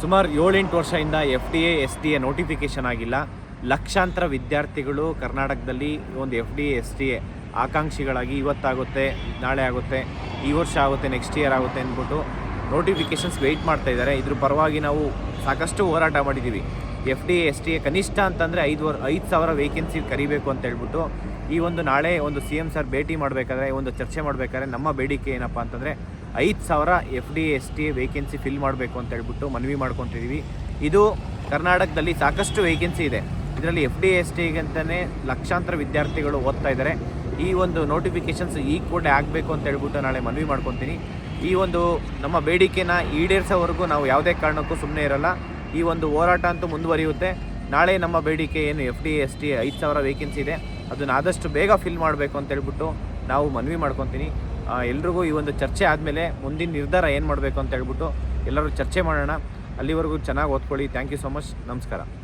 ಸುಮಾರು 7-8 ವರ್ಷದಿಂದ FDA SDA notification ಆಗಿಲ್ಲ. ಲಕ್ಷಾಂತರ ವಿದ್ಯಾರ್ಥಿಗಳು ಕರ್ನಾಟಕದಲ್ಲಿ ಒಂದು FDA SDA ಆಕಾಂಕ್ಷಿಗಳಾಗಿ ಇವತ್ತಾಗುತ್ತೆ, ನಾಳೆ ಆಗುತ್ತೆ, ಈ ವರ್ಷ ಆಗುತ್ತೆ, ನೆಕ್ಸ್ಟ್ ಇಯರ್ ಆಗುತ್ತೆ ಅಂದ್ಬಿಟ್ಟು ನೋಟಿಫಿಕೇಷನ್ಸ್ ವೆಯ್ಟ್ ಮಾಡ್ತಾ ಇದ್ದಾರೆ. ಇದ್ರ ಪರವಾಗಿ ನಾವು ಸಾಕಷ್ಟು ಹೋರಾಟ ಮಾಡಿದ್ದೀವಿ. FDA SDA ಕನಿಷ್ಠ ಅಂತಂದರೆ 5,000 ವೇಕೆನ್ಸಿ ಕರಿಬೇಕು ಅಂತ ಹೇಳ್ಬಿಟ್ಟು ಈ ಒಂದು ನಾಳೆ ಒಂದು CM ಸರ್ ಭೇಟಿ ಮಾಡಬೇಕಾದ್ರೆ ಒಂದು ಚರ್ಚೆ ಮಾಡಬೇಕಾದ್ರೆ ನಮ್ಮ ಬೇಡಿಕೆ ಏನಪ್ಪ ಅಂತಂದರೆ 5,000 FDA SDA ವೇಕೆನ್ಸಿ ಫಿಲ್ ಮಾಡಬೇಕು ಅಂತ ಹೇಳ್ಬಿಟ್ಟು ಮನವಿ ಮಾಡ್ಕೊತಿದ್ದೀವಿ. ಇದು ಕರ್ನಾಟಕದಲ್ಲಿ ಸಾಕಷ್ಟು ವೇಕೆನ್ಸಿ ಇದೆ. ಇದರಲ್ಲಿ FDA SDA ಅಂತಲೇ ಲಕ್ಷಾಂತರ ವಿದ್ಯಾರ್ಥಿಗಳು ಓದ್ತಾ ಇದ್ದಾರೆ. ಈ ಒಂದು ನೋಟಿಫಿಕೇಷನ್ಸ್ ಈ ಕೂಡಲೇ ಆಗಬೇಕು ಅಂತ ಹೇಳ್ಬಿಟ್ಟು ನಾಳೆ ಮನವಿ ಮಾಡ್ಕೊತೀನಿ. ಈ ಒಂದು ನಮ್ಮ ಬೇಡಿಕೆನ ಈಡೇರಿಸೋವರೆಗೂ ನಾವು ಯಾವುದೇ ಕಾರಣಕ್ಕೂ ಸುಮ್ಮನೆ ಇರಲ್ಲ. ಈ ಒಂದು ಹೋರಾಟ ಅಂತೂ ಮುಂದುವರಿಯುತ್ತೆ. ನಾಳೆ ನಮ್ಮ ಬೇಡಿಕೆ ಏನು FDA SDA 5,000 ವೇಕೆನ್ಸಿ ಇದೆ, ಅದನ್ನು ಆದಷ್ಟು ಬೇಗ ಫಿಲ್ ಮಾಡಬೇಕು ಅಂತ ಹೇಳ್ಬಿಟ್ಟು ನಾವು ಮನವಿ ಮಾಡ್ಕೊತೀನಿ. ಎಲ್ರಿಗೂ ಈ ಒಂದು ಚರ್ಚೆ ಆದಮೇಲೆ ಮುಂದಿನ ನಿರ್ಧಾರ ಏನು ಮಾಡಬೇಕು ಅಂತ ಹೇಳ್ಬಿಟ್ಟು ಎಲ್ಲರೂ ಚರ್ಚೆ ಮಾಡೋಣ. ಅಲ್ಲಿವರೆಗೂ ಚೆನ್ನಾಗಿ ಓದ್ಕೊಳ್ಳಿ. Thank you so much. ನಮಸ್ಕಾರ.